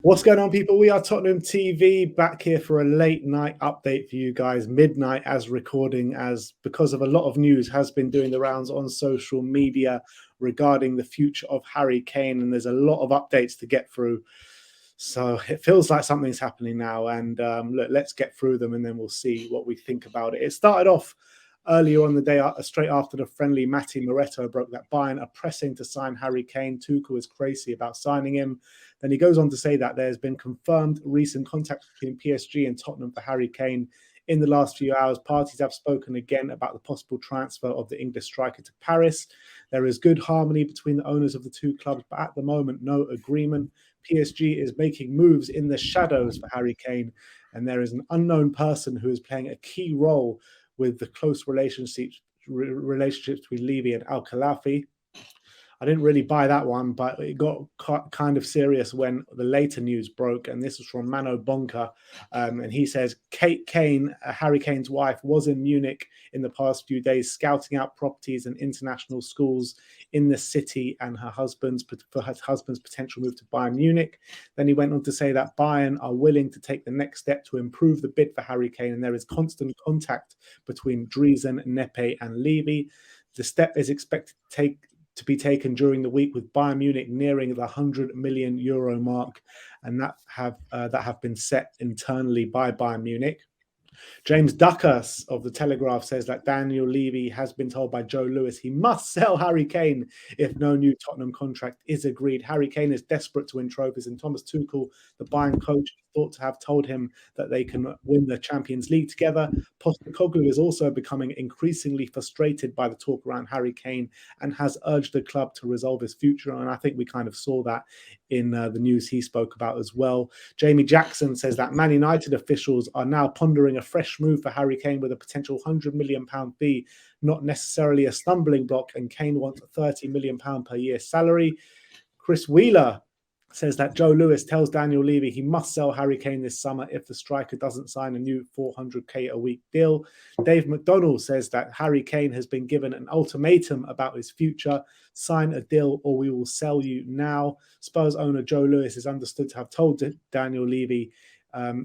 What's going on, people? We are Tottenham TV, back here for a late night update for you guys, midnight as recording, as because of a lot of news has been doing the rounds on social media regarding the future of Harry Kane, and there's a lot of updates to get through. So it feels like something's happening now, and look, let's get through them and then we'll see what we think about it. It started off earlier on the day, straight after the friendly. Matti Moretto broke that Bayern are pressing to sign Harry Kane. Tuchel is crazy about signing him. Then he goes on to say that there's been confirmed recent contact between PSG and Tottenham for Harry Kane. In the last few hours, parties have spoken again about the possible transfer of the English striker to Paris. There is good harmony between the owners of the two clubs, but at the moment, no agreement. PSG is making moves in the shadows for Harry Kane, and there is an unknown person who is playing a key role with the close relationships between Levy and Al Khelafi. I didn't really buy that one, but it got kind of serious when the later news broke, and this was from Mano Bonka, and he says Kate Kane, Harry Kane's wife, was in Munich in the past few days scouting out properties and international schools in the city and her husband's potential move to Bayern Munich. Then he went on to say that Bayern are willing to take the next step to improve the bid for Harry Kane, and there is constant contact between Driesen, Nepe and Levy. The step is expected to be taken during the week, with Bayern Munich nearing the €100 million mark, and that have been set internally by Bayern Munich. James Ducker of The Telegraph says that Daniel Levy has been told by Joe Lewis he must sell Harry Kane if no new Tottenham contract is agreed. Harry Kane is desperate to win trophies, and Thomas Tuchel, the Bayern coach, is thought to have told him that they can win the Champions League together. Post-Kane is also becoming increasingly frustrated by the talk around Harry Kane and has urged the club to resolve his future, and I think we kind of saw that in the news he spoke about as well. Jamie Jackson says that Man United officials are now pondering a fresh move for Harry Kane with a potential £100 million fee, not necessarily a stumbling block, and Kane wants a £30 million per year salary. Chris Wheeler says that Joe Lewis tells Daniel Levy he must sell Harry Kane this summer if the striker doesn't sign a new $400k a week deal. Dave McDonnell says that Harry Kane has been given an ultimatum about his future: sign a deal or we will sell you now. Spurs owner Joe Lewis is understood to have told Daniel Levy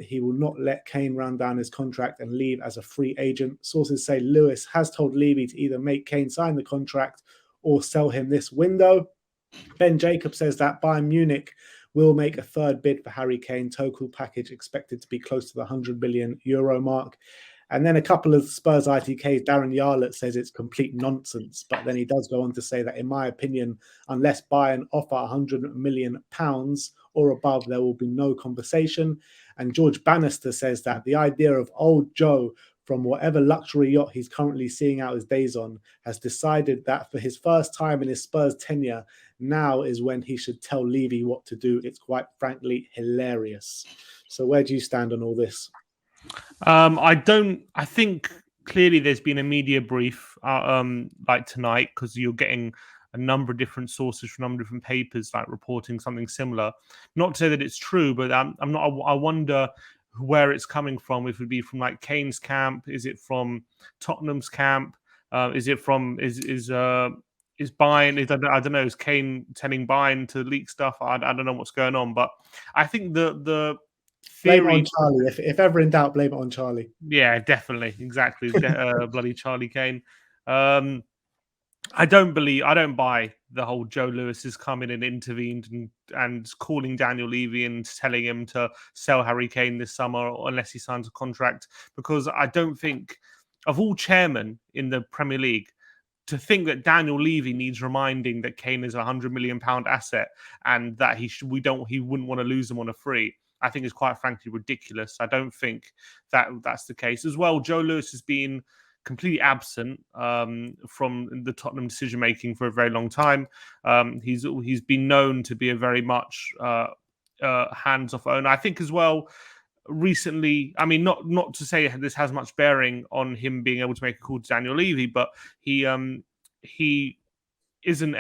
he will not let Kane run down his contract and leave as a free agent. Sources say Lewis has told Levy to either make Kane sign the contract or sell him this window. Ben Jacob says that Bayern Munich will make a third bid for Harry Kane, total package expected to be close to the €100 million mark. And then a couple of Spurs ITKs, Darren Yarlett says it's complete nonsense, but then he does go on to say that, in my opinion, unless Bayern offer £100 million or above, there will be no conversation. And George Bannister says that the idea of old Joe, from whatever luxury yacht he's currently seeing out his days on, has decided that for his first time in his Spurs tenure, now is when he should tell Levy what to do. It's quite frankly hilarious. So where do you stand on all this? I think clearly there's been a media brief like tonight, because you're getting a number of different sources from a number of different papers like reporting something similar. Not to say that it's true, but I wonder where it's coming from. If it would be from like Kane's camp, is it from Tottenham's camp? Is it from is Bayern? I don't know. Is Kane telling Bayern to leak stuff? I don't know what's going on, but I think the theory. Blame it on Charlie. If ever in doubt, blame it on Charlie. Yeah, definitely, exactly. Bloody Charlie Kane. I don't buy the whole Joe Lewis has come in and intervened and calling Daniel Levy and telling him to sell Harry Kane this summer unless he signs a contract, because I don't think, of all chairmen in the Premier League, to think that Daniel Levy needs reminding that Kane is a £100 million asset and that he wouldn't want to lose him on a free, I think is quite frankly ridiculous. I don't think that's the case. As well, Joe Lewis has been completely absent from the Tottenham decision making for a very long time. He's been known to be a very much hands-off owner. I think as well, recently, I mean, not to say this has much bearing on him being able to make a call to Daniel Levy, but he isn't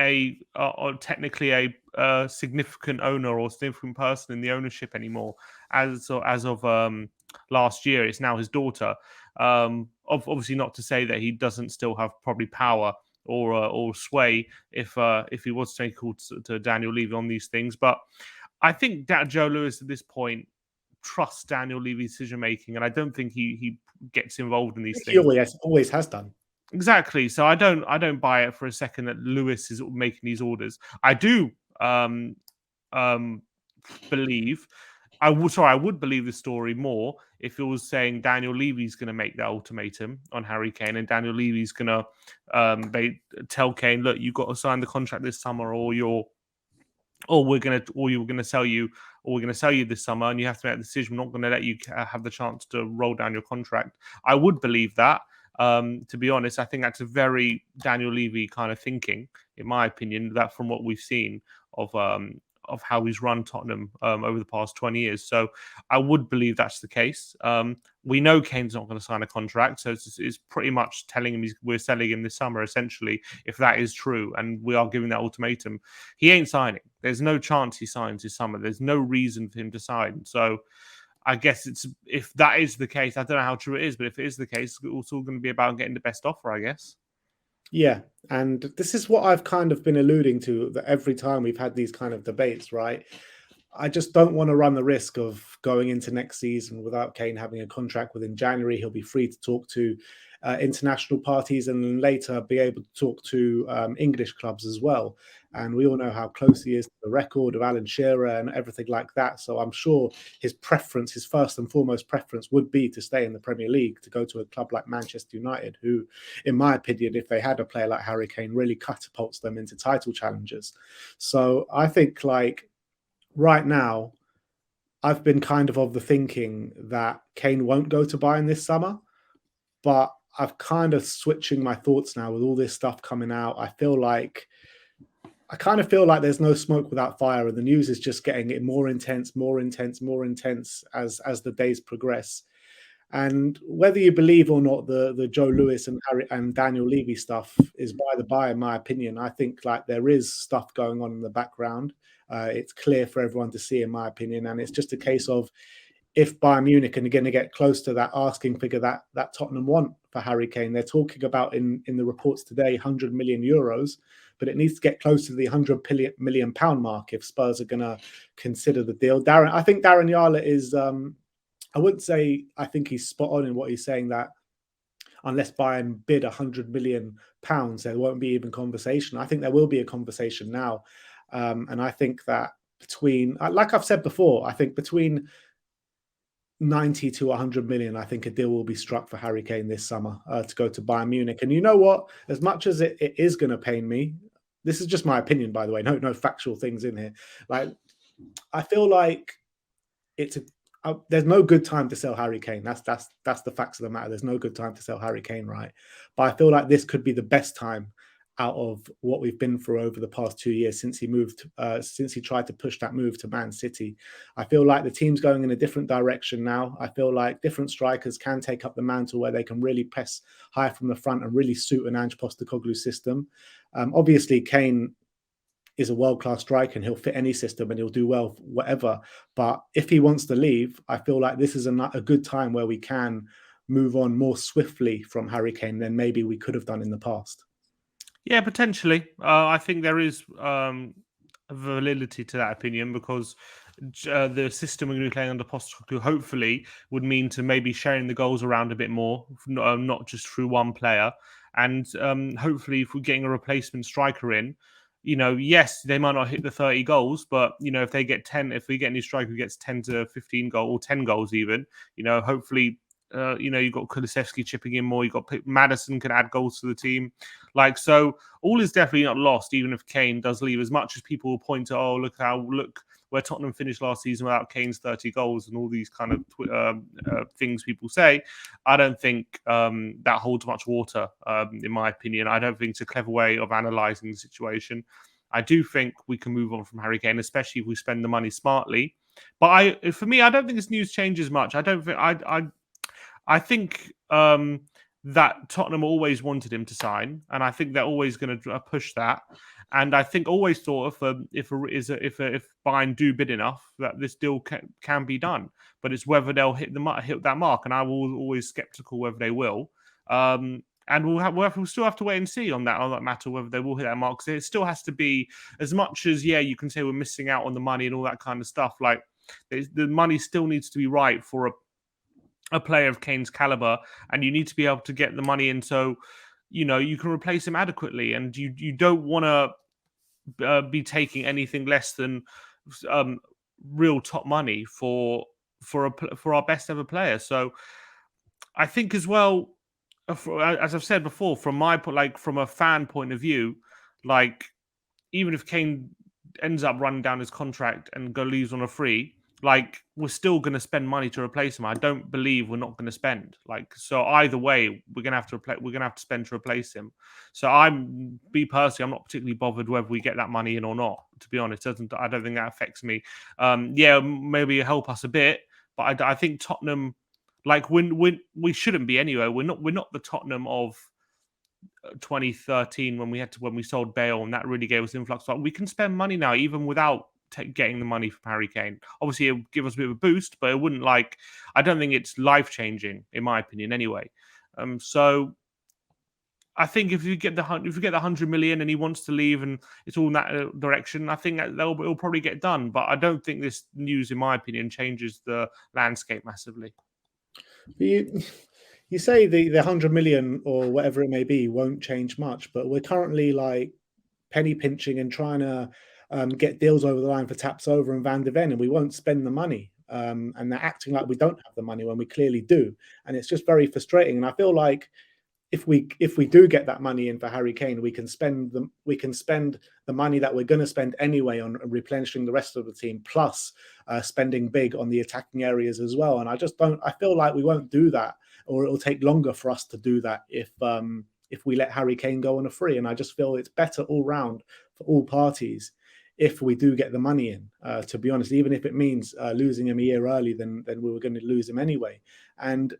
technically a significant owner or significant person in the ownership anymore. As of last year, it's now his daughter. Obviously, not to say that he doesn't still have probably power or sway if he was to take a call to Daniel Levy on these things, but I think that Joe Lewis at this point trusts Daniel Levy's decision making, and I don't think he gets involved in these He things. always has done. Exactly. So I don't buy it for a second that Lewis is making these orders. I do believe. I would believe the story more if it was saying Daniel Levy's going to make that ultimatum on Harry Kane, and Daniel Levy's going to tell Kane, look, you've got to sign the contract this summer, or you're we're going to sell you, or we're going to sell you this summer, and you have to make a decision. We're not going to let you have the chance to roll down your contract. I would believe that. To be honest, I think that's a very Daniel Levy kind of thinking, in my opinion. That from what we've seen of how he's run Tottenham over the past 20 years. So I would believe that's the case. We know Kane's not going to sign a contract, so it's pretty much telling him we're selling him this summer, essentially, if that is true, and we are giving that ultimatum. He ain't signing. There's no chance he signs this summer. There's no reason for him to sign. So I guess if that is the case, I don't know how true it is, but if it is the case, it's all going to be about getting the best offer, I guess. Yeah, and this is what I've kind of been alluding to, that every time we've had these kind of debates, right? I just don't want to run the risk of going into next season without Kane having a contract within January. He'll be free to talk to international parties and then later be able to talk to English clubs as well. And we all know how close he is to the record of Alan Shearer and everything like that. So I'm sure his preference, his first and foremost preference, would be to stay in the Premier League, to go to a club like Manchester United, who, in my opinion, if they had a player like Harry Kane, really catapults them into title challengers. So I think, like, right now, I've been kind of the thinking that Kane won't go to Bayern this summer, but I've kind of switching my thoughts now with all this stuff coming out. I kind of feel like there's no smoke without fire, and the news is just getting it more intense as the days progress. And whether you believe or not, the Joe Lewis and Harry and Daniel Levy stuff is by the by, in my opinion. I think like there is stuff going on in the background. It's clear for everyone to see, in my opinion, and it's just a case of if Bayern Munich are going to get close to that asking figure that Tottenham want for Harry Kane. They're talking about in the reports today 100 million euros, but it needs to get close to the 100 million pound mark if Spurs are going to consider the deal. I think Darren Yarler is. I wouldn't say I think he's spot on in what he's saying, that unless Bayern bid 100 million pounds, there won't be even conversation. I think there will be a conversation now, and I think that between, like I've said before, I think between 90 to 100 million, I think a deal will be struck for Harry Kane this summer to go to Bayern Munich. And you know what? As much as it is going to pain me, this is just my opinion, by the way. No factual things in here. Like, I feel like there's no good time to sell Harry Kane. That's the facts of the matter. There's no good time to sell Harry Kane, right? But I feel like this could be the best time out of what we've been through over the past 2 years since he tried to push that move to Man City. I feel like the team's going in a different direction now. I feel like different strikers can take up the mantle where they can really press high from the front and really suit an Ange Postecoglou system. Obviously, Kane is a world-class striker and he'll fit any system and he'll do well whatever. But if he wants to leave, I feel like this is a good time where we can move on more swiftly from Harry Kane than maybe we could have done in the past. Yeah, potentially. I think there is validity to that opinion, because the system we're going to be playing under Postecoglou hopefully would mean to maybe sharing the goals around a bit more, not just through one player. And hopefully, if we're getting a replacement striker in, yes, they might not hit the 30 goals, but if they get 10, if we get a new striker who gets 10 to 15 goals or 10 goals even, hopefully. You've got Kulusevski chipping in more. You've got Maddison can add goals to the team. So all is definitely not lost, even if Kane does leave. As much as people will point to, look where Tottenham finished last season without Kane's 30 goals and all these kind of things people say, I don't think that holds much water, in my opinion. I don't think it's a clever way of analysing the situation. I do think we can move on from Harry Kane, especially if we spend the money smartly. But for me, I don't think this news changes much. I think that Tottenham always wanted him to sign, and I think they're always going to push that. And I think always thought if Bayern do bid enough, that this deal can be done. But it's whether they'll hit that mark, and I will always skeptical whether they will. And we'll still have to wait and see on that matter whether they will hit that mark. Because it still has to be, as much as you can say we're missing out on the money and all that kind of stuff. Like the money still needs to be right for a player of Kane's caliber, and you need to be able to get the money in so you can replace him adequately, and you don't want to be taking anything less than real top money for our best ever player. So I think as well, as I've said before, from from a fan point of view, like even if Kane ends up running down his contract and leaves on a free, like we're still going to spend money to replace him. I don't believe we're not going to spend. So either way, we're going to have to spend to replace him. So I'm not particularly bothered whether we get that money in or not. To be honest, I don't think that affects me. Maybe it'll help us a bit, but I think Tottenham, like when we shouldn't be anyway. We're not the Tottenham of 2013 when we sold Bale, and that really gave us influx. But we can spend money now even without getting the money from Harry Kane. Obviously, it would give us a bit of a boost, but it wouldn't I don't think it's life changing in my opinion anyway. So I think if we get the 100 million and he wants to leave and it's all in that direction, I think it'll probably get done. But I don't think this news, in my opinion, changes the landscape massively. You say the 100 million or whatever it may be won't change much, but we're currently penny pinching and trying to get deals over the line for Tapsoba and Van de Ven, and we won't spend the money. And they're acting like we don't have the money when we clearly do, and it's just very frustrating. And I feel like if we do get that money in for Harry Kane, we can spend the money that we're going to spend anyway on replenishing the rest of the team, plus spending big on the attacking areas as well. And I feel like we won't do that, or it'll take longer for us to do that if we let Harry Kane go on a free. And I just feel it's better all round for all parties if we do get the money in, to be honest, even if it means losing him a year early than we were going to lose him anyway. And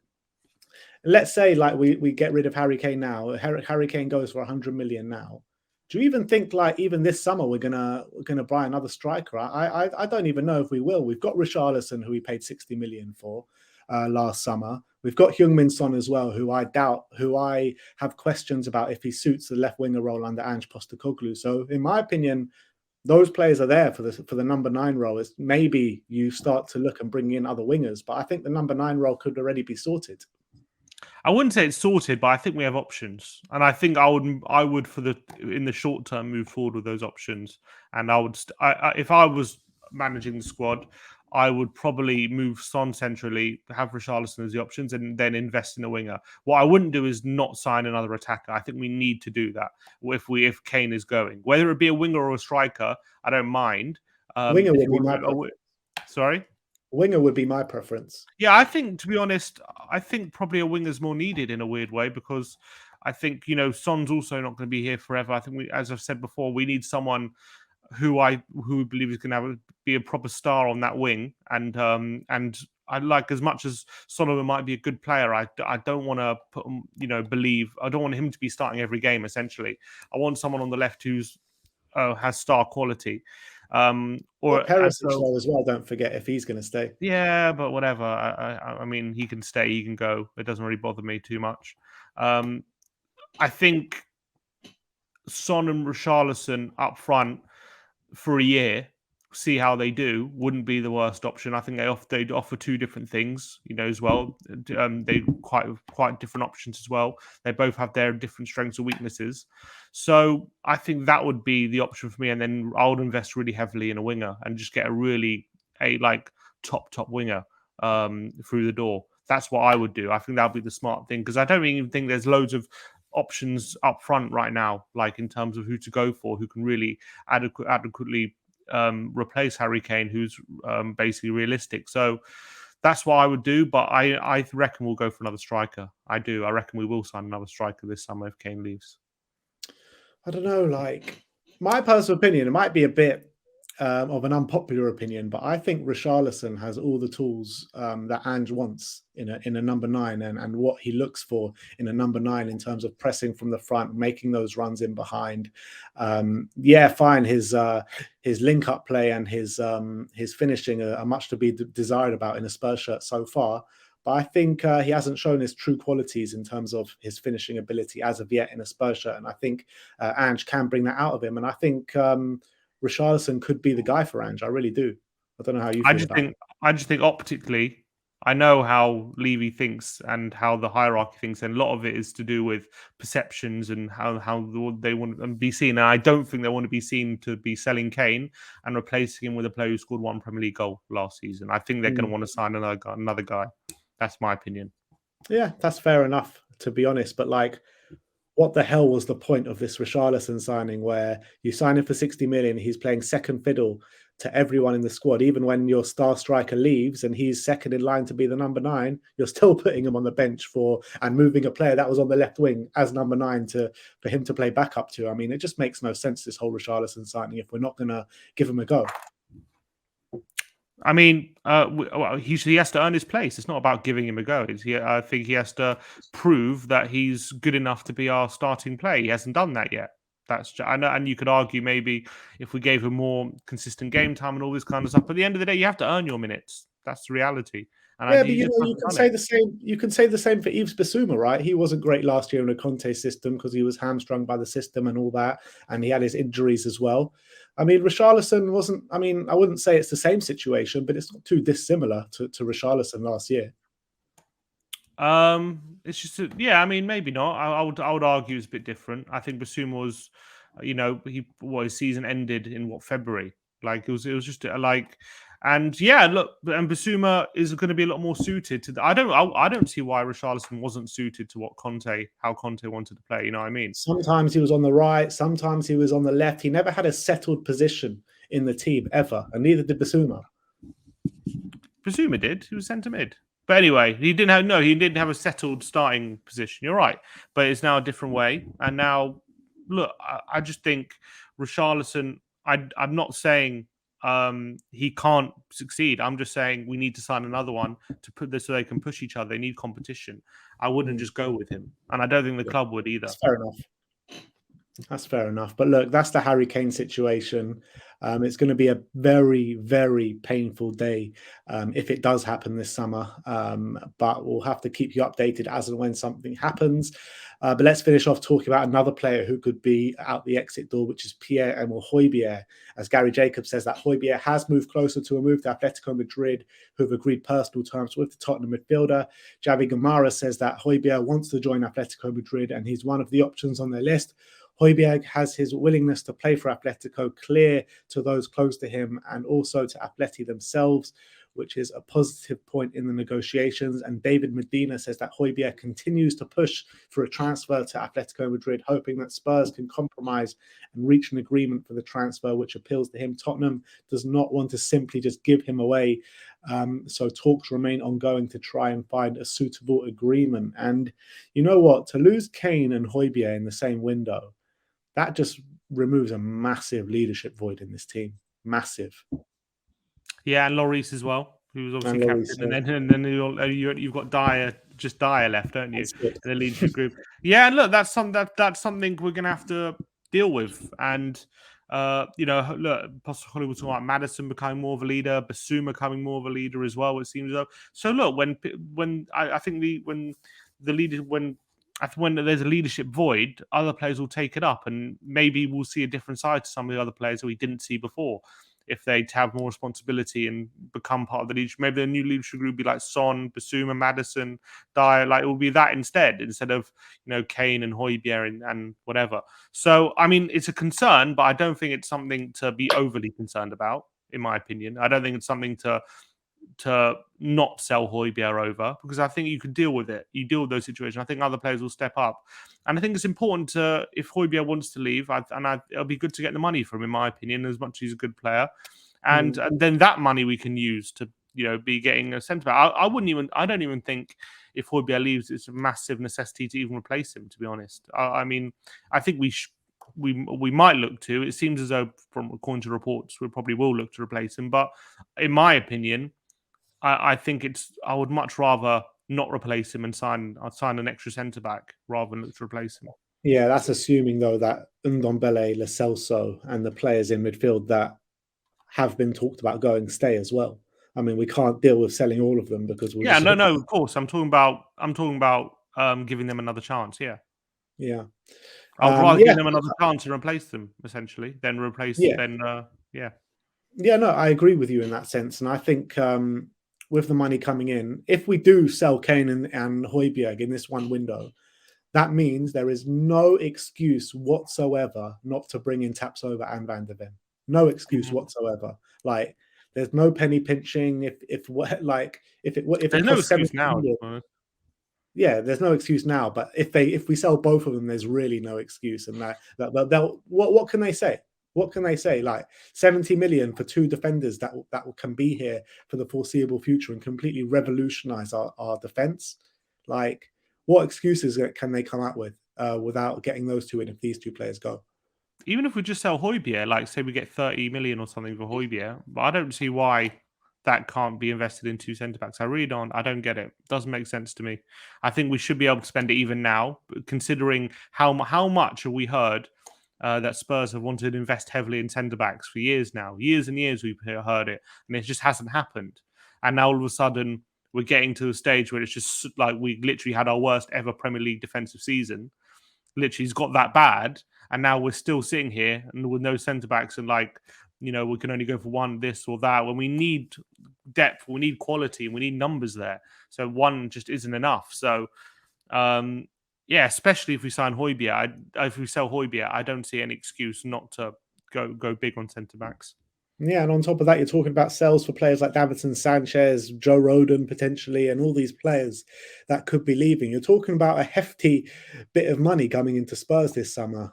let's say we get rid of Harry Kane now. Harry Kane goes for 100 million now. Do you even think even this summer we're gonna buy another striker? I don't even know if we will. We've got Richarlison, who we paid 60 million for last summer. We've got Heung-min Son as well, who I have questions about if he suits the left winger role under Ange Postecoglou. So in my opinion, those players are there for the number 9 role. It's maybe you start to look and bring in other wingers, but I think the number 9 role could already be sorted. I wouldn't say it's sorted, but I think we have options, and I think I would in the short term move forward with those options. And if I was managing the squad, I would probably move Son centrally, have Richarlison as the options, and then invest in a winger. What I wouldn't do is not sign another attacker. I think we need to do that if Kane is going, whether it be a winger or a striker. I don't mind. Winger would be my preference. Sorry. Winger would be my preference. Yeah, I think, to be honest, probably a winger's more needed in a weird way, because I think, Son's also not going to be here forever. I think as I've said before, we need someone who believe is going to be a proper star on that wing. And I like, as much as Solomon might be a good player, I don't want to put I don't want him to be starting every game. Essentially, I want someone on the left who's has star quality. Or Perisic as well. Don't forget, if he's going to stay. Yeah, but whatever. I mean, he can stay, he can go. It doesn't really bother me too much. I think Son and Richarlison up front for a year, see how they do, wouldn't be the worst option. I think they'd offer two different things, as well. They quite different options as well. They both have their different strengths and weaknesses. So I think that would be the option for me. And then I would invest really heavily in a winger and just get a top winger through the door. That's what I would do. I think that would be the smart thing, because I don't even think there's loads of options up front right now, like in terms of who to go for, who can really adequately replace Harry Kane, who's basically realistic. So that's what I would do. But I reckon we'll go for another striker. I do. I reckon we will sign another striker this summer if Kane leaves. I don't know. My personal opinion, it might be a bit of an unpopular opinion, but I think Richarlison has all the tools that Ange wants in a number 9, and what he looks for in a number 9 in terms of pressing from the front, making those runs in behind. Fine. His link-up play and his finishing are much to be desired about in a Spurs shirt so far. But I think he hasn't shown his true qualities in terms of his finishing ability as of yet in a Spurs shirt. And I think Ange can bring that out of him. And I think Richarlison could be the guy for Ange. I really do. I don't know how you feel about it. I just think optically, I know how Levy thinks and how the hierarchy thinks, and a lot of it is to do with perceptions and how they want to be seen. And I don't think they want to be seen to be selling Kane and replacing him with a player who scored one Premier League goal last season. I think they're going to want to sign another guy. That's my opinion. Yeah, that's fair enough, to be honest. But like, what the hell was the point of this Richarlison signing where you sign him for 60 million, he's playing second fiddle to everyone in the squad, even when your star striker leaves and he's second in line to be the number 9, you're still putting him on the bench and moving a player that was on the left wing as number 9 for him to play backup to. I mean, it just makes no sense, this whole Richarlison signing, if we're not going to give him a go. I mean, he has to earn his place. It's not about giving him a go. I think he has to prove that he's good enough to be our starting player. He hasn't done that yet. I know, and you could argue maybe if we gave him more consistent game time and all this kind of stuff. But at the end of the day, you have to earn your minutes. That's the reality. And yeah, but you can say the same. You can say the same for Yves Bissouma, right? He wasn't great last year in a Conte system because he was hamstrung by the system and all that, and he had his injuries as well. I mean, Richarlison wasn't. I mean, I wouldn't say it's the same situation, but it's not too dissimilar to Richarlison last year. It's just yeah. I mean, maybe not. I would argue it's a bit different. I think Bissouma was, his season ended in February. Like it was just like. And yeah, look, and Bissouma is going to be a lot more suited to. I don't see why Richarlison wasn't suited to how Conte wanted to play. You know what I mean? Sometimes he was on the right, sometimes he was on the left. He never had a settled position in the team ever, and neither did Bissouma. Bissouma did. He was centre mid. But anyway, he didn't have a settled starting position. You're right, but it's now a different way. And now, look, I just think Richarlison. I'm not saying. He can't succeed. I'm just saying we need to sign another one to put this so they can push each other. They need competition. I wouldn't just go with him, and I don't think the club would either. That's fair enough. That's fair enough. But look, that's the Harry Kane situation. It's going to be a very, very painful day if it does happen this summer. But we'll have to keep you updated as and when something happens. But let's finish off talking about another player who could be out the exit door, which is Pierre-Emile Hojbjerg. As Gary Jacobs says, that Hojbjerg has moved closer to a move to Atletico Madrid, who have agreed personal terms with the Tottenham midfielder. Javi Gamara says that Hojbjerg wants to join Atletico Madrid and he's one of the options on their list. Hojbjerg has his willingness to play for Atletico clear to those close to him and also to Atleti themselves, which is a positive point in the negotiations. And David Medina says that Hojbjerg continues to push for a transfer to Atletico Madrid, hoping that Spurs can compromise and reach an agreement for the transfer, which appeals to him. Tottenham does not want to simply just give him away. So talks remain ongoing to try and find a suitable agreement. And you know what? To lose Kane and Hojbjerg in the same window, that just removes a massive leadership void in this team. Massive. Yeah, and Lloris as well, who was obviously captain. And then you've got Dyer left, don't you? In the leadership group. Yeah, and look, that's something we're going to have to deal with. And, look, Post-Kane was talking about Maddison becoming more of a leader, Bissouma becoming more of a leader as well, it seems though. So look, when there's a leadership void, other players will take it up, and maybe we'll see a different side to some of the other players that we didn't see before. If they have more responsibility and become part of the leadership, maybe the new leadership group will be like Son, Bissouma, Maddison, Dyer. Like it will be that instead of Kane and Hojbjerg and whatever. So I mean, it's a concern, but I don't think it's something to be overly concerned about. In my opinion, I don't think it's something to not sell Hojbjerg over, because I think you can deal with it. You deal with those situations. I think other players will step up. And I think it's important to, if Hojbjerg wants to leave, it'll be good to get the money from him, in my opinion, as much as he's a good player. And then that money we can use to, be getting a centre back. I don't even think if Hojbjerg leaves, it's a massive necessity to even replace him, to be honest. I mean, I think we might look to. It seems as though, according to reports, we probably will look to replace him. But in my opinion, I think I would much rather not replace him and sign an extra centre back rather than look to replace him. Yeah, that's assuming though that Ndombele, Lo Celso, and the players in midfield that have been talked about going stay as well. I mean, we can't deal with selling all of them because we'll Yeah, just no, of course. I'm talking about giving them another chance. Yeah, yeah. I'd rather Yeah, give them another chance and replace them essentially than yeah, yeah. yeah. No, I agree with you in that sense, and I think with the money coming in, if we do sell Kane and Hojbjerg in this one window, that means there is no excuse whatsoever not to bring in Tapsoba and Van der Ven. No excuse Mhm. whatsoever. Like, there's no penny pinching. If it There's no costs excuse 70 now, to million, be honest. yeah, there's no excuse now. But if we sell both of them, there's really no excuse. And they'll what can they say? What can they say? Like 70 million for two defenders that can be here for the foreseeable future and completely revolutionize our defense. Like, what excuses can they come up with without getting those two in if these two players go? Even if we just sell Hojbjerg, like say we get 30 million or something for Hojbjerg, but I don't see why that can't be invested in two centre backs. I really don't. I don't get it. Doesn't make sense to me. I think we should be able to spend it even now, considering how much have we heard that Spurs have wanted to invest heavily in centre backs for years now. Years and years we've heard it, and it just hasn't happened. And now all of a sudden we're getting to a stage where it's just like we literally had our worst ever Premier League defensive season. Literally, it's got that bad, and now we're still sitting here and with no centre backs, and like, we can only go for one, this or that. When we need depth, we need quality, and we need numbers there. So one just isn't enough. So yeah, especially if we sign Hojbjerg, if we sell Hojbjerg, I don't see any excuse not to go big on centre backs. Yeah, and on top of that, you're talking about sales for players like Davinson Sanchez, Joe Rodon potentially, and all these players that could be leaving. You're talking about a hefty bit of money coming into Spurs this summer.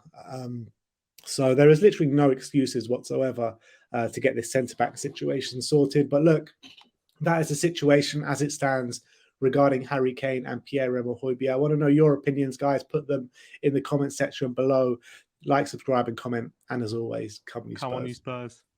So there is literally no excuses whatsoever to get this centre back situation sorted. But look, that is the situation as it stands regarding Harry Kane and Pierre-Emile Hojbjerg. I want to know your opinions, guys. Put them in the comment section below. Like, subscribe, and comment. And as always, come on, you Come on, you Spurs. Spurs.